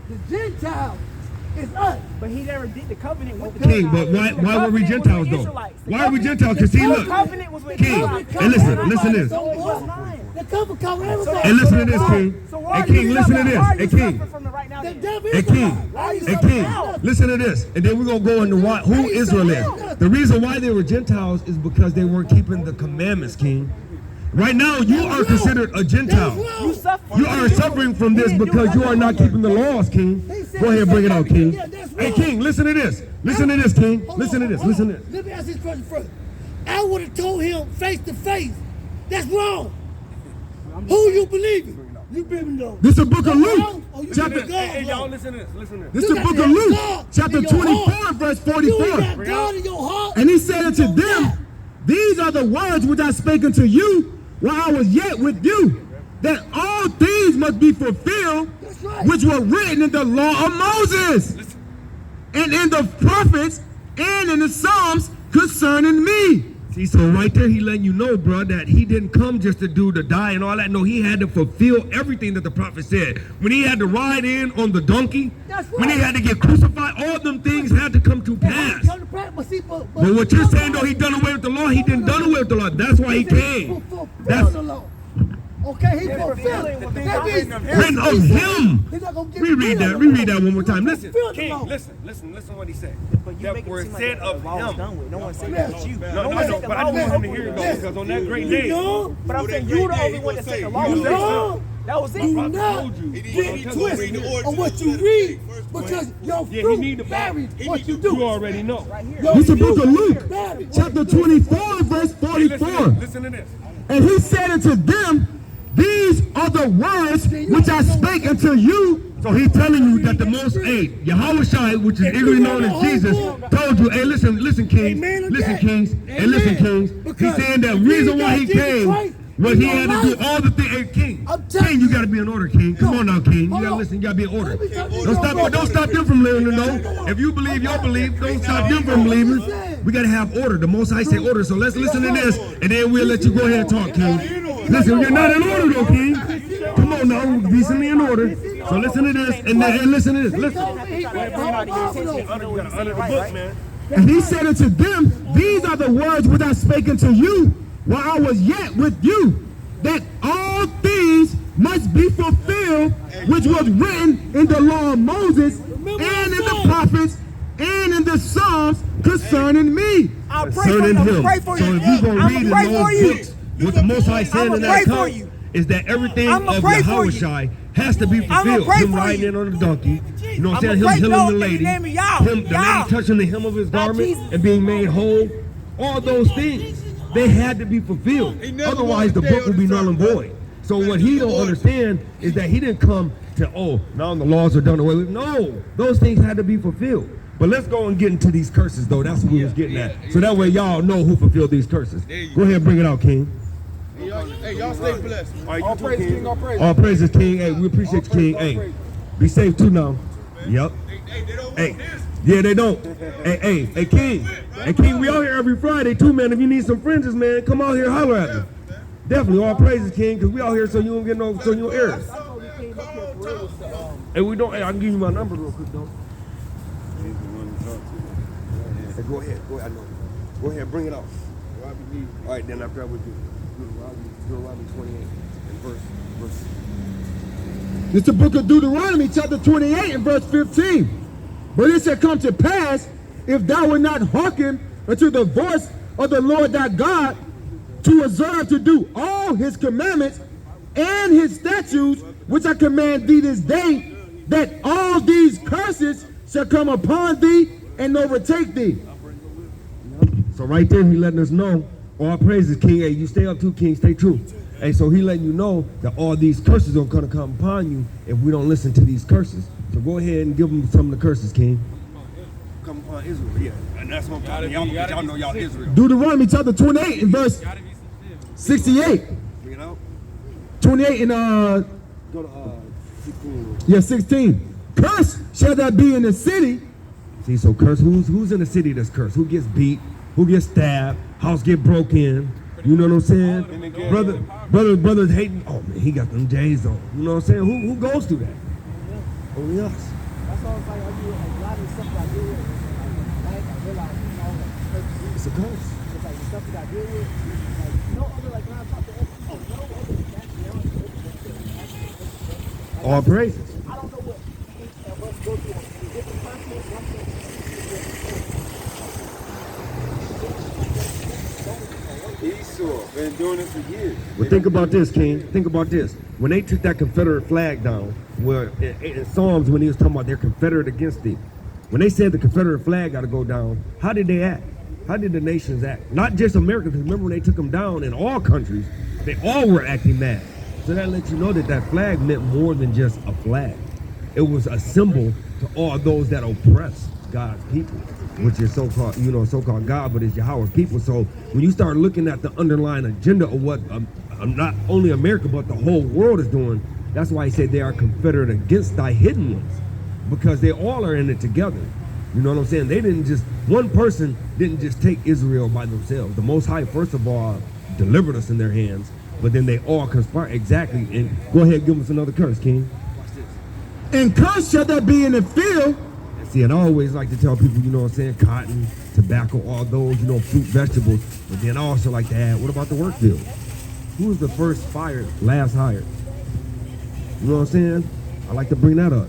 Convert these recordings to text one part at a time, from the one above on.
The Gentiles is us. But he never did the covenant with the King, Gentiles. but why were we Gentiles though? Why are we Gentiles? Because see, look, King, and listen to this. The covenant cover everybody. And listen to this, King. Hey, King, listen to this. Hey, King. Hey, King. Hey, King. Listen to this. And then we're going to go into who Israel is. The reason why they were Gentiles is because they weren't keeping the commandments, King. Right now, you are considered a Gentile. You are suffering from this because you are not keeping the laws, King. Go ahead, bring it out, King. Hey, King, listen to this. Listen to this, King. Listen to this. Listen to this. Let me ask this question first. I would have told him face to face. That's wrong. Who you believing? You believe This is the book of Luke. Chapter. Hey, y'all, listen to this. Listen to this. This is the book of Luke, chapter 24, verse 44. God in your heart. And he said unto them, these are the words which I spake unto you while I was yet with you, that all things must be fulfilled, which were written in the law of Moses, and in the prophets, and in the Psalms concerning me. See, so right there he letting you know, bro, that he didn't come just to die and all that. No, he had to fulfill everything that the prophet said. When he had to ride in on the donkey, when he had to get crucified, all them things had to come to pass. But what you're saying, though, he done away with the law, he didn't done away with the law. That's why he came. That's the law. Okay, he fulfilled it. Written of him. Reread that one more time. Listen. King, listen what he said. But you make it seem like the law was done with. No one said that was you. No, but I just want him to hear it though, because on that great day. But I'm saying you the only one that said the law was done. That was it. Do not get twisted on what you read, because your fruit varies what you do. You already know. This is the book of Luke, chapter 24, verse 44. Listen to this. And he said unto them, these are the words which I spake unto you. So he's telling you that the Most Yahushua, which is ignorantly known as Jesus, told you, hey, listen, kings, listen, kings, and listen, kings. He's saying that reason why he came was he had to do all the things. Hey, king, you got to be in order, king. Come on now, king. You got to listen. You got to be in order. Don't stop them from living, no. If you believe your belief, don't stop them from believing. We got to have order. The Most High say order. So let's listen to this, and then we'll let you go ahead and talk, king. Listen, you're not in order, though, king. Come on now, decently in order. So listen to this, and listen to this. Listen. And he said unto them, these are the words which I spake unto you while I was yet with you, that all things must be fulfilled, which was written in the law of Moses, and in the prophets, and in the Psalms concerning me. Concerning him. So if you go read in those books, what the Most High said in that account is that everything of Yahushua has to be fulfilled. Him riding in on the donkey, you know what I'm saying? Him healing the lady, the lady touching the hem of his garment and being made whole. All those things, they had to be fulfilled. Otherwise, the book would be null and void. So what he don't understand is that he didn't come to, oh, now the laws are done away with. No, those things had to be fulfilled. But let's go and get into these curses, though. That's what we was getting at. So that way y'all know who fulfilled these curses. Go ahead and bring it out, King. Hey, y'all stay blessed. All praise, King. All praise. All praises, King. Hey, we appreciate you, King. Hey, be safe too now. Yep. Hey, yeah, they don't. Hey, King. Hey, King, we out here every Friday too, man. If you need some friends, man, come out here, holler at me. Definitely, all praises, King, because we out here so you don't get no, so you don't air. Hey, we don't. Hey, I can give you my number real quick, though. Hey, go ahead. I know. Go ahead, bring it out. All right, then after I would do Deuteronomy 28 and verse. It's the book of Deuteronomy, chapter 28 and verse 15. But it shall come to pass, if thou wilt not hearken unto the voice of the Lord thy God, to observe to do all his commandments and his statutes, which I command thee this day, that all these curses shall come upon thee and overtake thee. So right there, he letting us know, all praises, King. Hey, you stay up too, King. Stay true. Hey, so he letting you know that all these curses are going to come upon you if we don't listen to these curses. So go ahead and give them some of the curses, King. Come upon Israel, yeah. And that's what I'm talking about. Y'all know y'all Israel. Deuteronomy chapter 28 and verse 68. Bring it out. 28 and Go to 16. Yeah, 16. Curse shall that be in the city. See, so curse, who's in the city that's cursed? Who gets beat? Who gets stabbed? House get broke in? You know what I'm saying? Brothers hating. Oh man, he got them J's on. You know what I'm saying? Who goes through that? Only us. That's all it's like. I do like a lot of the stuff that I deal with. Like, I realize it's all like purpose. It's a curse. It's like the stuff that I deal with. Like no other, like when I talk to other people, no other background. All praises. I don't know what each of us go through on different continents. Esau been doing it for years. Well, think about this, King. Think about this. When they took that Confederate flag down, where in Psalms, when he was talking about they're Confederate against thee, when they said the Confederate flag got to go down, how did they act? How did the nations act? Not just America, because remember when they took them down in all countries, they all were acting mad. So that lets you know that that flag meant more than just a flag. It was a symbol to all those that oppress God's people, which is so-called, so-called God, but it's Yahweh's people. So when you start looking at the underlying agenda of what not only America, but the whole world is doing, that's why he said they are confederate against thy hidden ones, because they all are in it together. You know what I'm saying? They didn't just, one person didn't just take Israel by themselves. The Most High, first of all, delivered us in their hands, but then they all conspired. Exactly. And go ahead, give us another curse, King. Watch this. And curse shall that be in the field. See, and I always like to tell people, you know what I'm saying, cotton, tobacco, all those, fruit, vegetables. But then I also like to add, what about the work field? Who was the first fired, last hired? You know what I'm saying? I like to bring that up.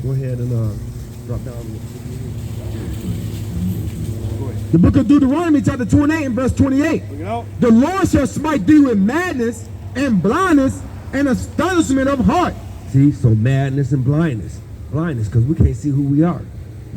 Go ahead and drop down. The book of Deuteronomy, chapter 28 and verse 28. Bring it out. The Lord shall smite thee with madness and blindness and astonishment of heart. See, so madness and blindness. Blindness, because we can't see who we are.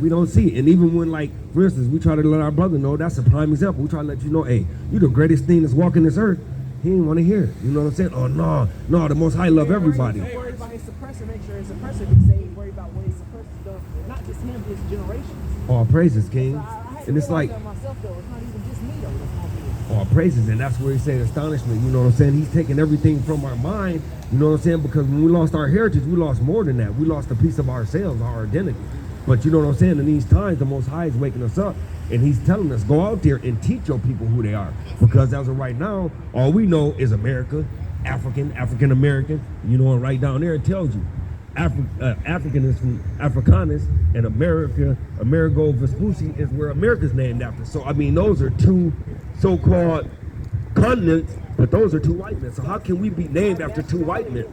We don't see it. And even when, like, for instance, we try to let our brother know, that's a prime example. We try to let you know, hey, you're the greatest thing that's walking this earth. He didn't want to hear it. You know what I'm saying? Oh, no, the Most High love everybody. Worry about his suppressor, make sure his suppressor be saved. Worry about what his suppressor does. Not just him, his generations. All praises, King. And it's like, myself, though. It's not even just me, though. That's not me. all praises, and that's where he said astonishment. You know what I'm saying? He's taking everything from our mind. You know what I'm saying? Because when we lost our heritage, we lost more than that. We lost a piece of ourselves, our identity. But you know what I'm saying? In these times, the Most High is waking us up, and he's telling us, go out there and teach your people who they are. Because as of right now, all we know is America, African American. And right down there it tells you, African is from Africanus, and Amerigo Vespucci is where America's named after. So I mean, those are two so-called continents, but those are two white men. So how can we be named after two white men?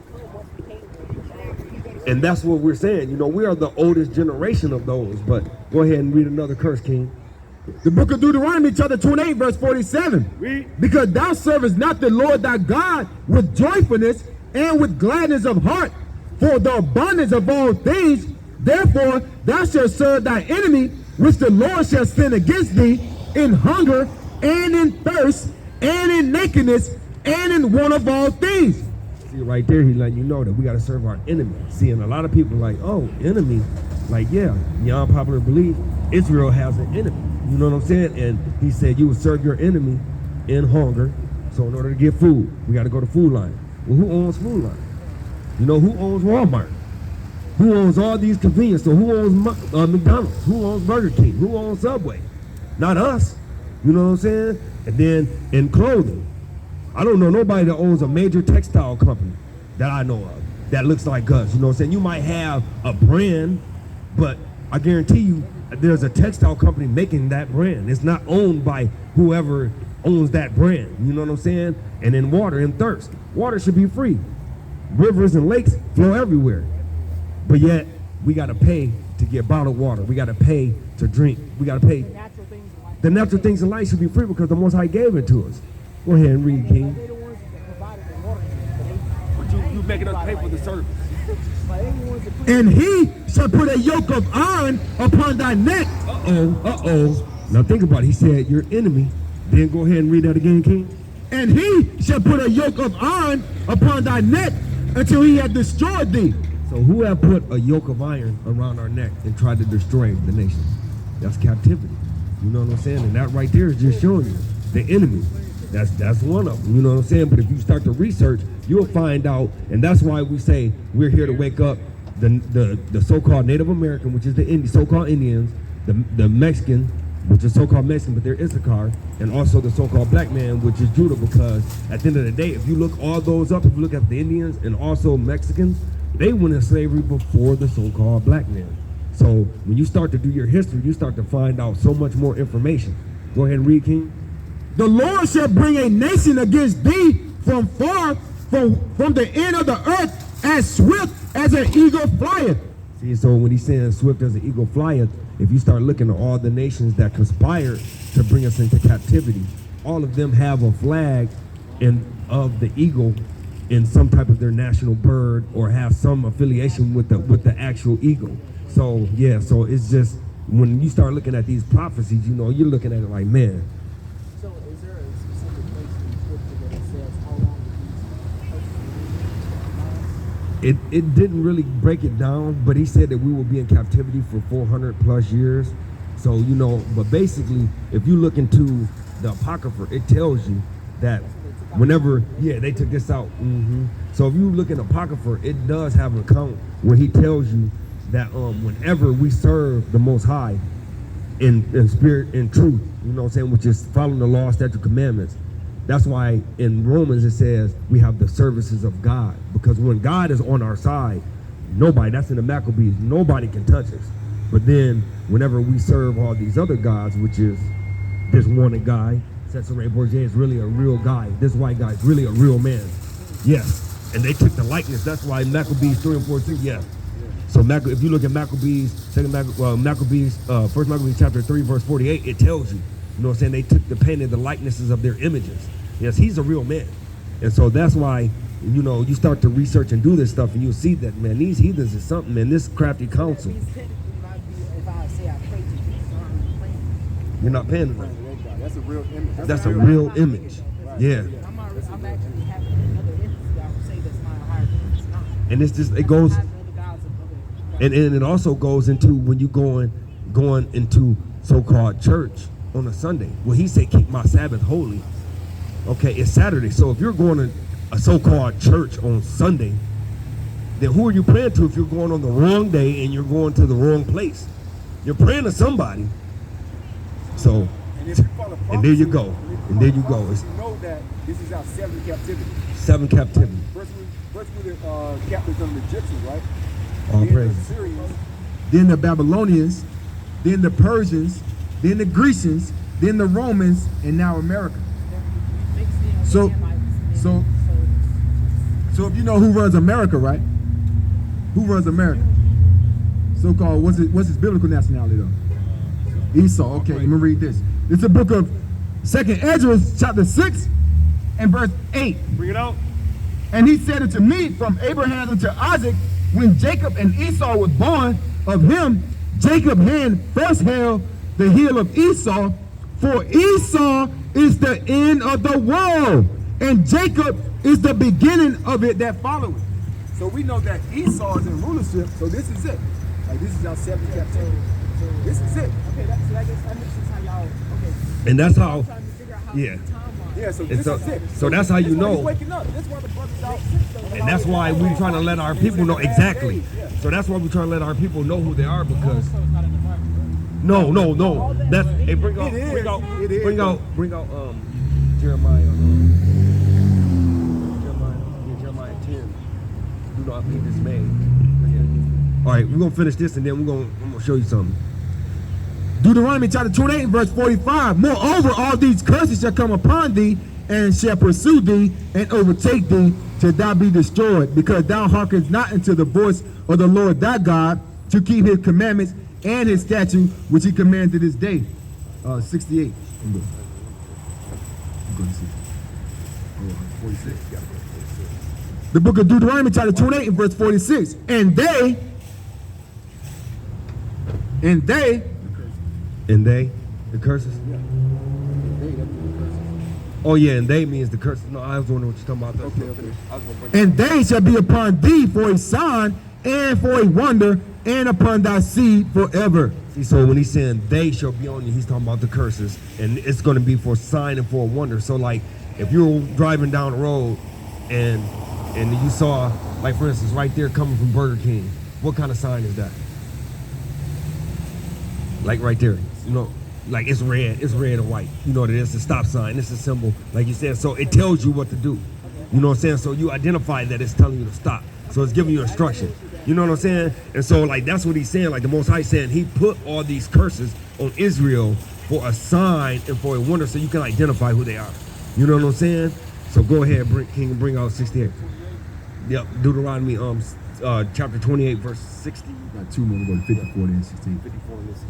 And that's what we're saying. We are the oldest generation of those. But go ahead and read another curse, King. The book of Deuteronomy, chapter 28, verse 47. Read. Because thou servest not the Lord thy God with joyfulness and with gladness of heart, for the abundance of all things. Therefore thou shalt serve thy enemy, which the Lord shall send against thee, in hunger and in thirst and in nakedness and in want of all things. See, right there, he's letting you know that we got to serve our enemy. See, and a lot of people are like, oh, enemy. Like, yeah, unpopular belief, Israel has an enemy. You know what I'm saying? And he said you will serve your enemy in hunger. So in order to get food, we got to go to Food Line. Well, who owns Food Line? Who owns Walmart? Who owns all these convenience stores? Who owns McDonald's? Who owns Burger King? Who owns Subway? Not us. You know what I'm saying? And then in clothing, I don't know nobody that owns a major textile company that I know of that looks like us. You know what I'm saying? You might have a brand, but I guarantee you there's a textile company making that brand. It's not owned by whoever owns that brand. You know what I'm saying? And in water, in thirst, water should be free. Rivers and lakes flow everywhere. But yet, we got to pay to get bottled water. We got to pay to drink. We got to pay. The natural things in life should be free because the Most High gave it to us. Go ahead and read, King. But you making us pay for the service. And he shall put a yoke of iron upon thy neck. Now think about it. He said, your enemy. Then go ahead and read that again, King. And he shall put a yoke of iron upon thy neck until he had destroyed thee. So who have put a yoke of iron around our neck and tried to destroy the nation? That's captivity. You know what I'm saying? And that right there is just showing you the enemy. That's one of them. You know what I'm saying? But if you start to research, you'll find out, and that's why we say we're here to wake up the so-called Native American, which is the so-called Indians, the Mexican, which is so-called Mexican, but they're Issachar, and also the so-called black man, which is Judah, because at the end of the day, if you look all those up, if you look at the Indians and also Mexicans, They went in slavery before the so-called black man. So when you start to do your history, you start to find out so much more information. Go ahead and read, King. The Lord shall bring a nation against thee from far, from the end of the earth, as swift as an eagle flieth. See, so when he's saying swift as an eagle flieth, if you start looking at all the nations that conspired to bring us into captivity, all of them have a flag of the eagle in some type of their national bird, or have some affiliation with the actual eagle. So yeah, so it's just, when you start looking at these prophecies, you know, you're looking at it like, man. So is there a specific place in Scripture that it says how long these persons? It didn't really break it down, but he said that we will be in captivity for 400 plus years. So, you know, but basically, if you look into the Apocrypha, it tells you that whenever, yeah, they took this out. So if you look in the Apocrypha, it does have an account where he tells you that whenever we serve the Most High in spirit and truth, you know what I'm saying, which is following the law, statute, commandments. That's why in Romans it says we have the services of God, because when God is on our side, nobody, that's in the Maccabees, nobody can touch us. But then whenever we serve all these other gods, which is this one guy, Cesare Borgia is really a real guy. This white guy is really a real man. Yes. And they took the likeness. That's why Maccabees 3 and 4 too. Yeah. So if you look at Maccabees, First Maccabees chapter 3 verse 48, it tells you, you know what I'm saying, they took the painted the likenesses of their images. Yes, he's a real man. And so that's why, you know, you start to research and do this stuff, and you'll see that, man, these heathens is something, man. This crafty council. If I say I pray to Jesus, I'm praying. You're not paying them. That's a real image. That's a real image. Yeah. I'm actually having another entity. I would say that's my higher being. It's not. And it's just, it goes, and it also goes into when you going into so-called church on a Sunday. Well, he said, keep my Sabbath holy. Okay, it's Saturday. So if you're going to a so-called church on Sunday, then who are you praying to if you're going on the wrong day and you're going to the wrong place? You're praying to somebody. So, and there you go. And there you go. You know that this is our seventh captivity. Seven captivity. First we the captives under the Egyptians, right? All Then praise. the Syrians. Then the Babylonians, then the Persians, then the Grecians, then the Romans, and now America. So if you know who runs America, right? Who runs America? So-called, what's his biblical nationality though? Esau. Okay, let me read this. It's the book of 2nd Ezra, chapter 6 and verse 8. Bring it out. And he said unto me, from Abraham unto Isaac, when Jacob and Esau was born, of him Jacob hand first held the heel of Esau, for Esau is the end of the world, and Jacob is the beginning of it that followeth. So we know that Esau is in rulership, so this is it. Like, this is our seventh captivity. This is it. Okay, so I guess that makes sense how y'all, okay. And that's how, I'm trying to figure out how yeah. the timeline. Yeah, so And this so, is it. so that's how you This why he's know. waking up. This why the brothers out. And that's why we're trying to let our people know exactly. So that's why we're trying to let our people know who they are, because no. That's, hey, bring out Jeremiah. Jeremiah 10. Do not be dismayed. All right, we're gonna finish this, and then I'm gonna show you something. Deuteronomy chapter 28 and verse 45. Moreover, all these curses shall come upon thee, and shall pursue thee, and overtake thee, till thou be destroyed, because thou hearkenest not unto the voice of the Lord thy God, to keep his commandments and his statutes, which he commanded this day. 68. I'm going to see. 46. The book of Deuteronomy chapter 28 and verse 46. And they, the curses. Oh yeah, and they means the curses. No, I was wondering what you're talking about. Okay. and they shall be upon thee for a sign and for a wonder, and upon thy seed forever. See, so when he's saying they shall be on you, he's talking about the curses, and it's going to be for a sign and for a wonder. So like, if you're driving down the road and you saw, like for instance, right there coming from Burger King, what kind of sign is that? Like right there, you know, like it's red and white. You know what it is, a stop sign. It's a symbol, like you said. So it tells you what to do. You know what I'm saying? So you identify that it's telling you to stop. So it's giving you instruction. You know what I'm saying? And so like that's what he's saying. Like the Most High saying he put all these curses on Israel for a sign and for a wonder, so you can identify who they are. You know what I'm saying? So go ahead, King, bring out 68. Yep, Deuteronomy chapter 28, verse 60. Got two more, go to 54 and 16.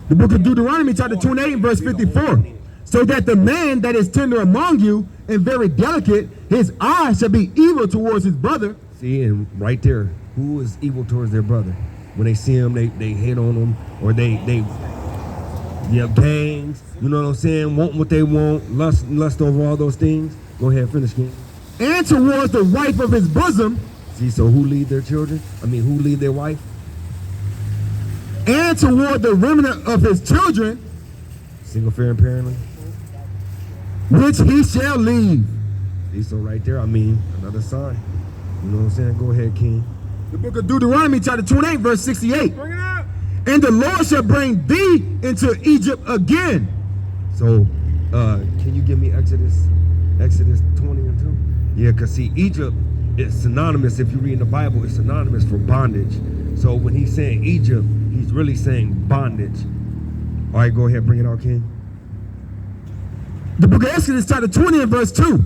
The book of Deuteronomy, chapter 28, verse 54. So that the man that is tender among you and very delicate, his eye shall be evil towards his brother. See, and right there, who is evil towards their brother? When they see him, they hate on them, or they gangs, you know what I'm saying? Want what they want, lust over all those things. Go ahead, finish, King. And towards the wife of his bosom. See, so who lead their children? Who lead their wife? And toward the remnant of his children. Single parent parenting. Which he shall leave. See, so right there, another sign. You know what I'm saying? Go ahead, King. The book of Deuteronomy, chapter 28, verse 68. Bring it up. And the Lord shall bring thee into Egypt again. So, can you give me Exodus 20 and 2? Yeah, because see, Egypt is synonymous, if you read in the Bible, it's synonymous for bondage. So when he's saying Egypt, he's really saying bondage. All right, go ahead, bring it out, King. The book of Exodus, chapter 20 and verse 2.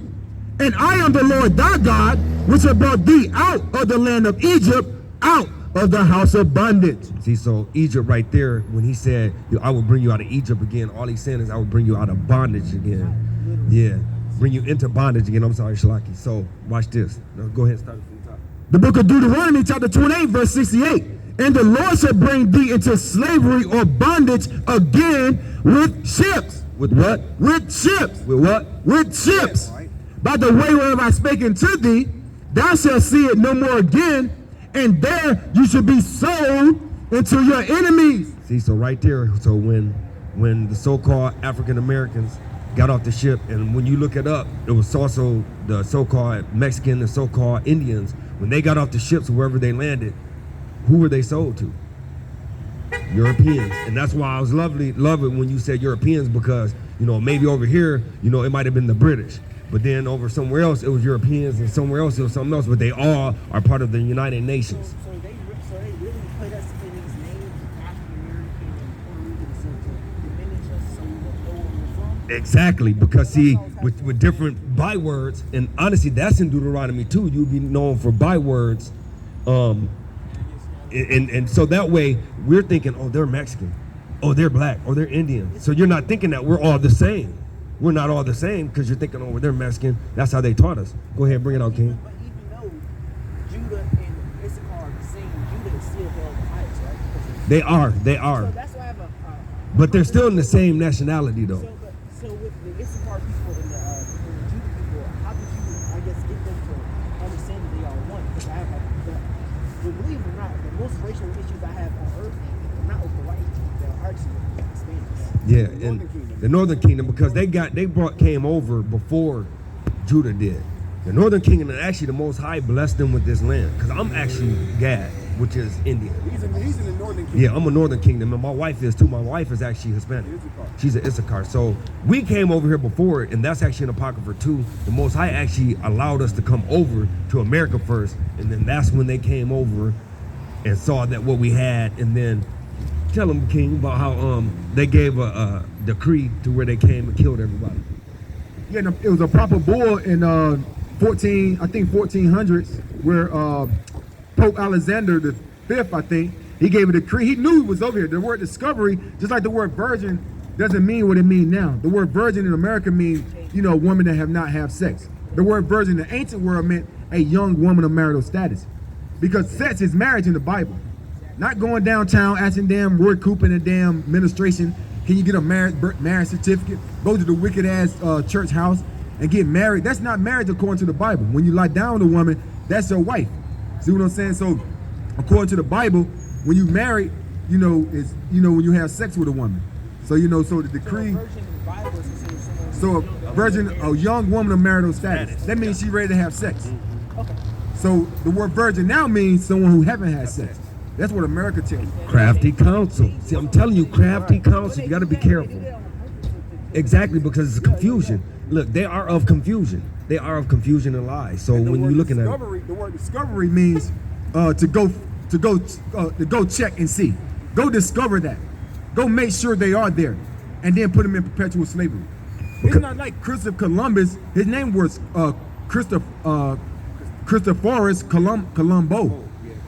And I am the Lord thy God, which have brought thee out of the land of Egypt, out of the house of bondage. See, so Egypt right there, when he said, I will bring you out of Egypt again, all he's saying is I will bring you out of bondage again. Yeah, bring you into bondage again. I'm sorry, Shalaki. So watch this. Now, go ahead and start from the top. The book of Deuteronomy, chapter 28, verse 68. And the Lord shall bring thee into slavery or bondage again with ships. With what? With ships. With what? With ships. By the way whereof I spake unto thee, thou shalt see it no more again, and there you should be sold into your enemies. See, so right there, so when the so-called African Americans got off the ship, and when you look it up, it was also the so-called Mexican and so-called Indians. When they got off the ships, wherever they landed, who were they sold to? Europeans. And that's why I was love it when you said Europeans, because maybe over here it might have been the British, but then over somewhere else it was Europeans, and somewhere else it was something else, but they all are part of the United Nations. So they really put us in these names, African American and Puerto Rican, to diminish us so we don't know where we're from. Exactly, because see, with different bywords, and honestly, that's in Deuteronomy too. You'll be known for bywords, and so that way we're thinking, oh, they're Mexican, oh, they're black, oh, they're Indian. So you're not thinking that we're all the same. We're not all the same, because you're thinking, oh, they're Mexican. That's how they taught us. Go ahead, bring it out, King. But even though Judah and Issachar are the same, Judah is still held the highest, right? They are. So that's why I have But they're still in the same nationality, though. So with the Issachar people and the Judah people, how did you, I guess, get them to understand that they are one? Because I have believe it or not, the most racial issues I have on earth are not with the white, they're actually with the Hispanics. Yeah, and the Northern Kingdom, because they came over before Judah did. The Northern Kingdom, and actually the Most High blessed them with this land, because I'm actually Gad, which is Indian. He's in the Northern Kingdom. Yeah, I'm a Northern Kingdom, and my wife is too. My wife is actually Hispanic. She's an Issachar. So we came over here before, and that's actually an apocrypha too. The Most High actually allowed us to come over to America first, and then that's when they came over and saw that what we had, and then tell them, King, about how they gave a decree to where they came and killed everybody. Yeah, it was a proper bull in 1400s, where Pope Alexander the Fifth, I think, he gave a decree. He knew it was over here. The word discovery, just like the word virgin, doesn't mean what it means now. The word virgin in America means, women that have not had sex. The word virgin in the ancient world meant a young woman of marital status, because sex is marriage in the Bible. Not going downtown asking damn Roy Cooper and damn administration, can you get a marriage certificate? Go to the wicked ass church house and get married. That's not marriage according to the Bible. When you lie down with a woman, that's your wife. See what I'm saying? So according to the Bible, when you marry, is when you have sex with a woman. So so the decree. So a virgin, a young woman of marital status. That means she's ready to have sex. Okay. So the word virgin now means someone who haven't had sex. That's what America tells you. Crafty counsel. See, I'm telling you, crafty counsel. You got to be careful. Exactly, because it's confusion. Look, they are of confusion. They are of confusion and lies. So when you're looking at the word discovery means to go check and see. Go discover that. Go make sure they are there, and then put them in perpetual slavery. It's not like Christopher Columbus. His name was Christophorus Colombo.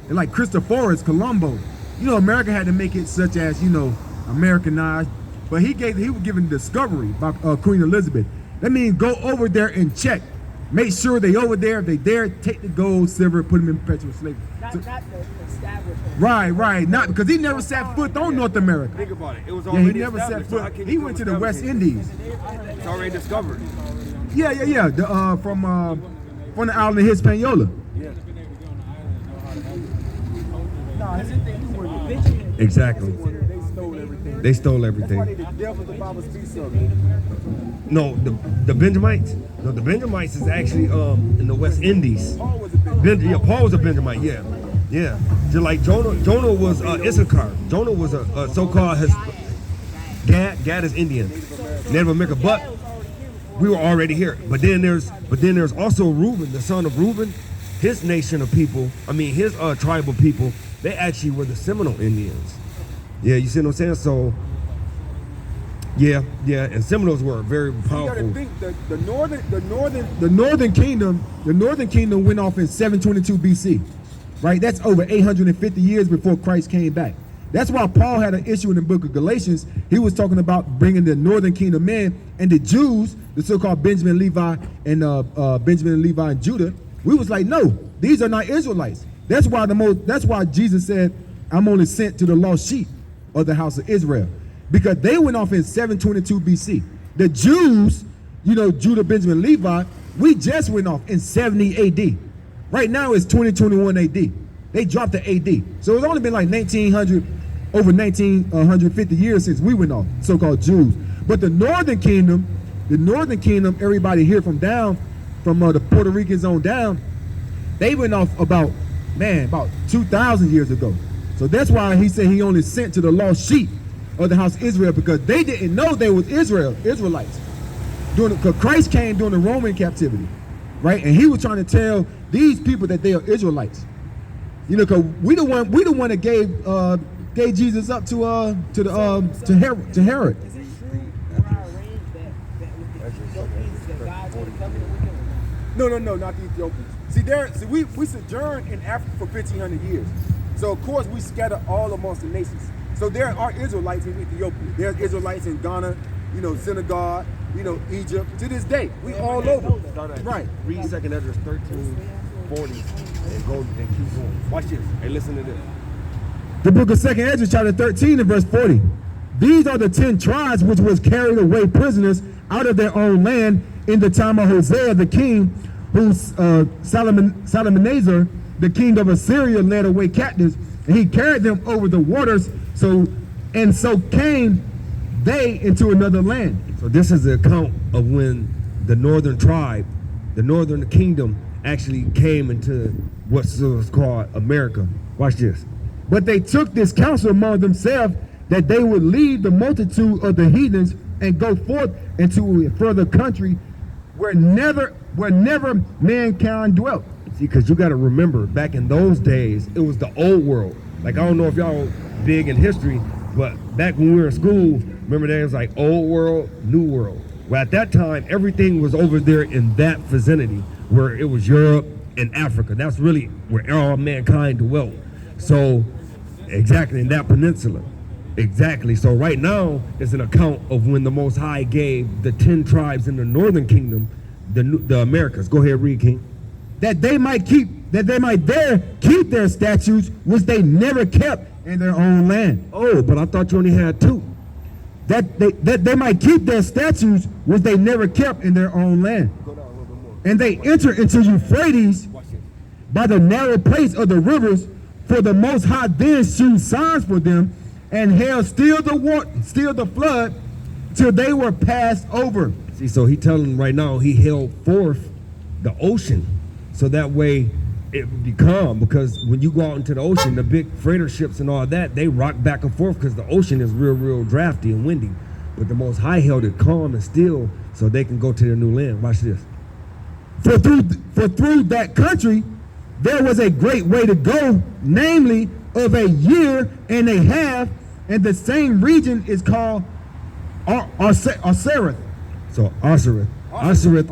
And like Christophorus Colombo. You know, America had to make it such as, you know, Americanized. But he was given discovery by Queen Elizabeth. That means go over there and check. Make sure they over there. If they there, take the gold, silver, put them in perpetual slavery. Not the establishment. Right. Not because he never set foot on North America. Think about it. It was Yeah, already he never set established, so how foot. can He you went to come the West establish it? Indies. It's already discovered. Yeah. From the island of Hispaniola. Yeah. No, his thing were the Benjamin. Exactly. They stole everything. They stole That's why everything. they the devil the Bible speaks of. No, the Benjamites. No, the Benjamites is actually in the West Indies. Paul was a big Paul was a Benjamite. Yeah. Just like Jonah was Issachar. Jonah was a so-called Gad is Indian, Native American. But we were already here. But then there's also Reuben, the son of Reuben. His nation of people, his tribal people, they actually were the Seminole Indians. Yeah, you see what I'm saying? So, yeah, and Seminoles were very You gotta powerful. think the northern kingdom went off in 722 BC, right? That's over 850 years before Christ came back. That's why Paul had an issue in the book of Galatians. He was talking about bringing the northern kingdom in, and the Jews, the so-called Benjamin, Levi, and Judah. We was like, no, these are not Israelites. That's why Jesus said, I'm only sent to the lost sheep of the house of Israel. Because they went off in 722 BC. The Jews, you know, Judah, Benjamin, Levi, we just went off in 70 AD. Right now it's 2021 AD. They dropped the AD. So it's only been like 1950 years since we went off, so-called Jews. But the northern kingdom, everybody here from the Puerto Ricans on down, they went off about 2,000 years ago. So that's why he said he only sent to the lost sheep of the house of Israel, because they didn't know they was Israelites. Because Christ came during the Roman captivity, right? And he was trying to tell these people that they are Israelites. You know, because we the one that gave Jesus up to Herod. Is it true when I arranged that with the Ethiopians that God made a covenant with them? No, not the Ethiopians. See, we sojourned in Africa for 1,500 years. So of course we scatter all amongst the nations. So there are Israelites in Ethiopia. There's Israelites in Ghana, you know, Senegal, you know, Egypt. To this day, we all over. Right. Read 2 Esdras 13:40 and go and keep going. Watch this. Hey, listen to this. The book of 2 Esdras, chapter 13 and verse 40. These are the 10 tribes which was carried away prisoners out of their own land in the time of Hosea the king, whose Salmanasar, the king of Assyria, led away captives, and he carried them over the waters. So came they into another land. So this is the account of when the northern tribe, the northern kingdom, actually came into what's called America. Watch this. But they took this counsel among themselves that they would leave the multitude of the heathens and go forth into a further country where never mankind dwelt. See, because you got to remember, back in those days, it was the old world. Like, I don't know if y'all big in history, but back when we were in school, remember there was like old world, new world. Well, at that time, everything was over there in that vicinity where it was Europe and Africa. That's really where all mankind dwelt. So, exactly, in that peninsula. Exactly. So right now, it's an account of when the Most High gave the 10 tribes in the northern kingdom, the Americas. Go ahead, read, King. That they might there keep their statutes, which they never kept in their own land. Oh, but I thought you only had 2. That they might keep their statutes, which they never kept in their own land. And they enter into Euphrates by the narrow place of the rivers, for the Most High then shewed signs for them, and held still the flood, till they were passed over. See, so he telling them right now, he held forth the ocean, so that way it would be calm. Because when you go out into the ocean, the big freighter ships and all that, they rock back and forth because the ocean is real drafty and windy. But the Most High held it calm and still, so they can go to their new land. Watch this. For through that country there was a great way to go, namely of a year and a half, and the same region is called Osiris. So Osiris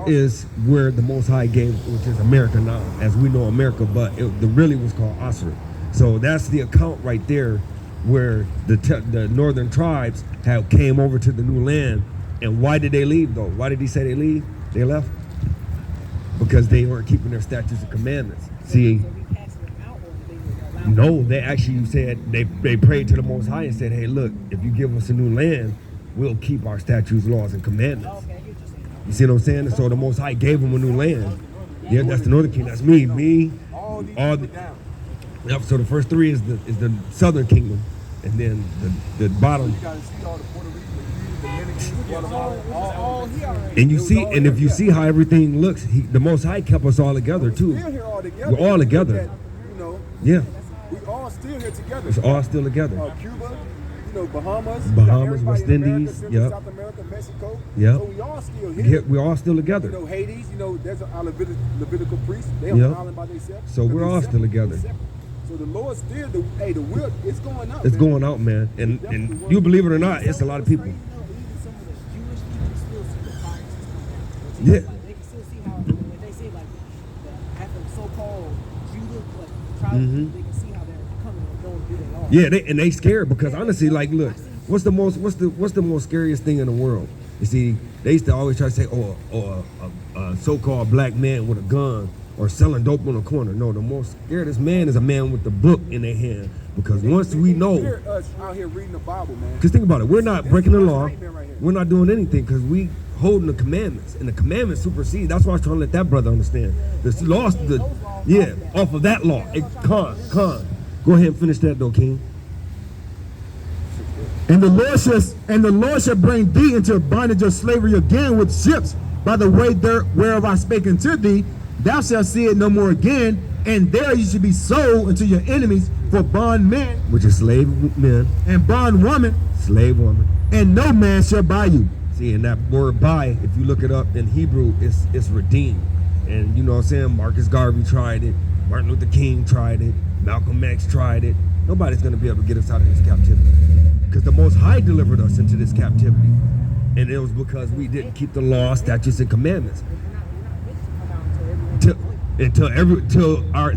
is where the Most High gave, which is America now, as we know America, but the really was called Osiris. So that's the account right there, where the northern tribes came over to the new land. And why did they leave though? Why did he say they leave? They left because they weren't keeping their statutes and commandments. See, So we cast them out, or they were allowed? no, they actually said they prayed to the Most High and said, hey, look, if you give us a new land, we'll keep our statutes, laws, and commandments. Okay, you're just saying. You see what I'm saying? So the Most High gave them a new land. Yeah, that's the northern kingdom. That's me, all the. Yep. So the first three is the southern kingdom, and then the bottom. You gotta see all the Puerto Rican, Dominicans, Guatemala, All here already. And you see, and if you see how everything looks, the Most High kept us all together too. still here all together. We're all together. You know, Yeah, we all still here together. it's all still together. Cuba, you know, Bahamas, Bahamas, we got West everybody in America, Indies, Central, yep. South America, Mexico. Yep. So we all still Yeah, here. we're all still You together. know, Hades, you know, there's our Levitical priest. They on Yep. the island by themselves. So But we're they all still separate. together. They separate. So the Lord still, the will, it's going up. It's man. going out, man. And you believe it or not, it's a lot of people. Crazy though, even some of the Jewish people still see the fires coming down. Yeah. Like, they can still see how, when they say like the after so-called Judah, like tribes, they can see how they're coming and going through their laws. Yeah, they scared because honestly, like, look, what's the most scariest thing in the world? You see, they used to always try to say, a so-called black man with a gun or selling dope on the corner. No, the most scariest man is a man with the book in their hand, because once we know, Hear us out here reading the Bible, man. because think about it, we're not breaking the law, This is right here. we're not doing anything because we holding the commandments, and the commandments supersede. That's why I was trying to let that brother understand. The law, off of that law. Con. Go ahead and finish that though, King. And the Lord shall bring thee into bondage of slavery again with ships by the way there whereof I spake unto thee. Thou shalt see it no more again, and there you shall be sold unto your enemies for bondmen Which is slave men, and bondwoman, slave woman. and no man shall buy you. See, and that word buy, if you look it up in Hebrew, it's redeemed. And you know what I'm saying? Marcus Garvey tried it. Martin Luther King tried it. Malcolm X tried it. Nobody's going to be able to get us out of this captivity, because the Most High delivered us into this captivity. And it was because we didn't keep the law, statutes, and commandments. Until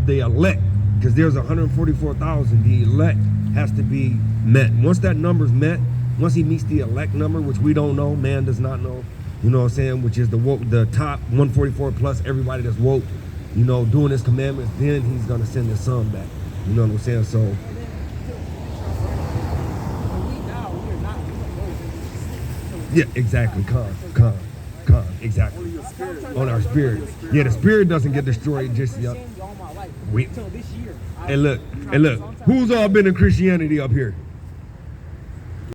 the elect, because there's 144,000, the elect has to be met. Once that number's met, once he meets the elect number, which we don't know, man does not know, you know what I'm saying, which is the top 144 plus everybody that's woke, you know, doing his commandments, then he's gonna send his son back. You know what I'm saying? So yeah, exactly. Con. Exactly. On our spirit. Yeah, the spirit doesn't get destroyed just yet. All my life We- until this year. And look, who's all been in Christianity up here?